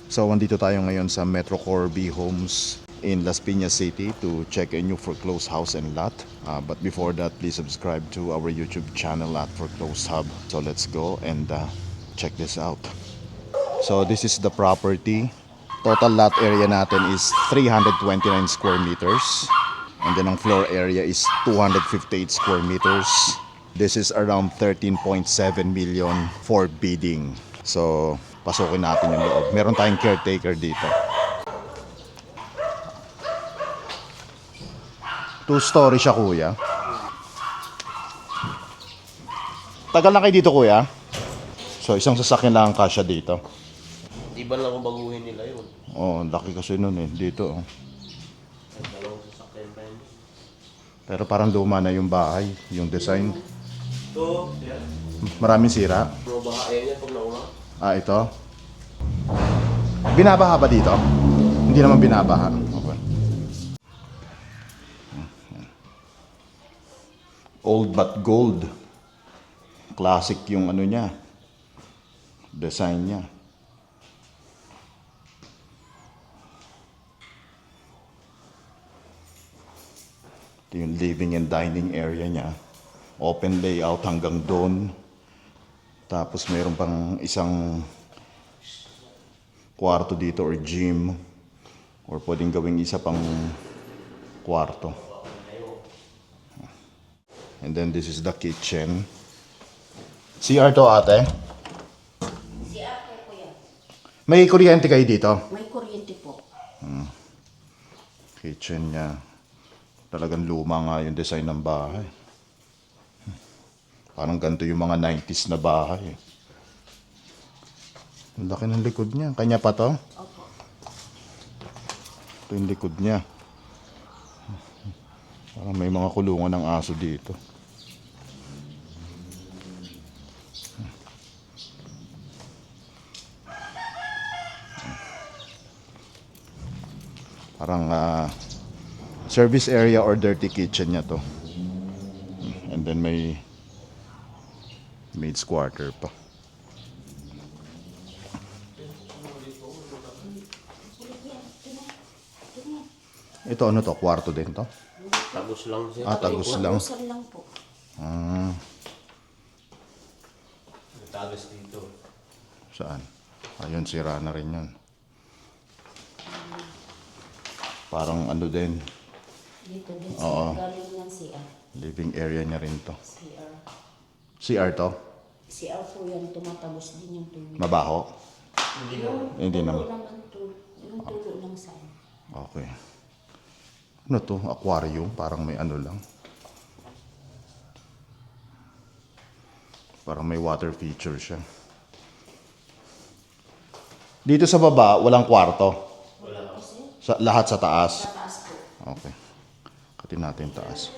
So, andito tayo ngayon sa Metro Corby Homes in Las Piñas City to check a new foreclosed house and lot. But before that, please subscribe to our YouTube channel at Foreclosed Hub. So, let's go and check this out. So, this is the property. Total lot area natin is 329 square meters. And then ang floor area is 258 square meters. This is around 13.7 million for bidding. So, pasukin natin yung loob. Meron tayong caretaker dito. 2-story siya, kuya. Tagal na kayo dito, kuya? So, isang sasakyan lang ang kasya dito. Di ba lang kung baguhin nila yun? Oh, laki kasi nun eh. Dito, oh. Dalawang sasakyan pa yun. Pero parang luma na yung bahay, yung design. Ito, yan. Maraming sira. Ano ba kaya yan pag nauna? Ah, ito. Binabaha ba dito? Hindi naman binabaha. Okay. Old but gold. Classic yung ano niya. Design niya. Ito yung living and dining area niya. Open layout hanggang doon. Tapos mayroon pang isang kwarto dito or gym. Or pwedeng gawing isa pang kwarto. And then this is the kitchen. CR to, ate? CR po, kuya. May kuryente kayo dito? May kuryente po. Kitchen niya. Talagang luma nga yung design ng bahay. Parang ganito yung mga 90s na bahay. Ang laki ng likod niya. Kanya pa to? Opo. Ito yung likod niya. Parang may mga kulungan ng aso dito. Parang service area or dirty kitchen niya to. And then may maid's quarter pa. Ito ano to? Kwarto din to? Tagos lang siya. Tagos lang. Tagusan lang po. Tagos dito. Saan? Ayun, sira na rin yun. Parang ano din, Dito din Oo. siya. Galing ng CR. living area niya rin to. CR. CR to? CR po yan. Tumatagos din yung tubig. Mabaho? Hindi naman. Tulo naman to. Yung tulo lang sa Okay. Ano to? Aquarium? Parang may ano lang. Parang may water feature siya. Dito sa baba, walang kwarto. Lahat sa taas. taas po. Okay. Katin natin taas.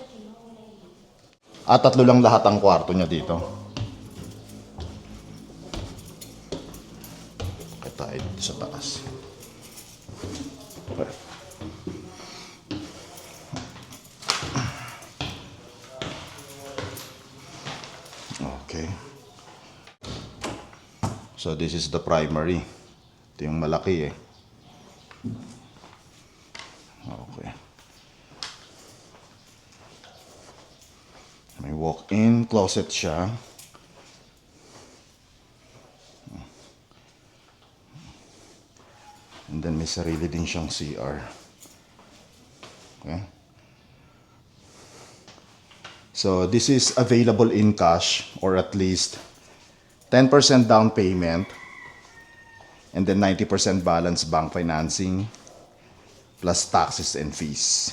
Tatlo lang lahat ang kwarto niya dito. Kaya tayo dito sa taas. Okay. Okay. So this is the primary. Ito yung malaki eh. Okay. May walk-in closet siya. And then may sarili din siyang CR. Okay. So this is available in cash or at least 10% down payment and then 90% balance bank financing plus taxes and fees.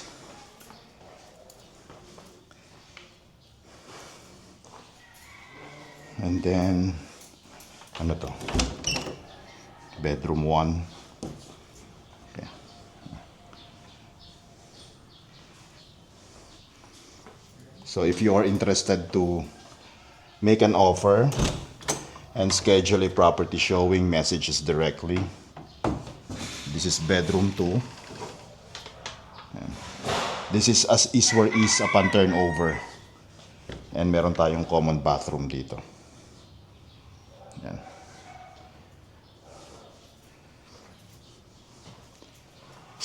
And then, ano to? Bedroom 1. Okay. So if you are interested to make an offer and schedule a property showing, message us directly. This is bedroom 2. This is as is where is upon turnover. And meron tayong common bathroom dito. Yan.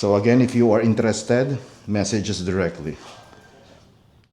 So again, if you are interested, message us directly.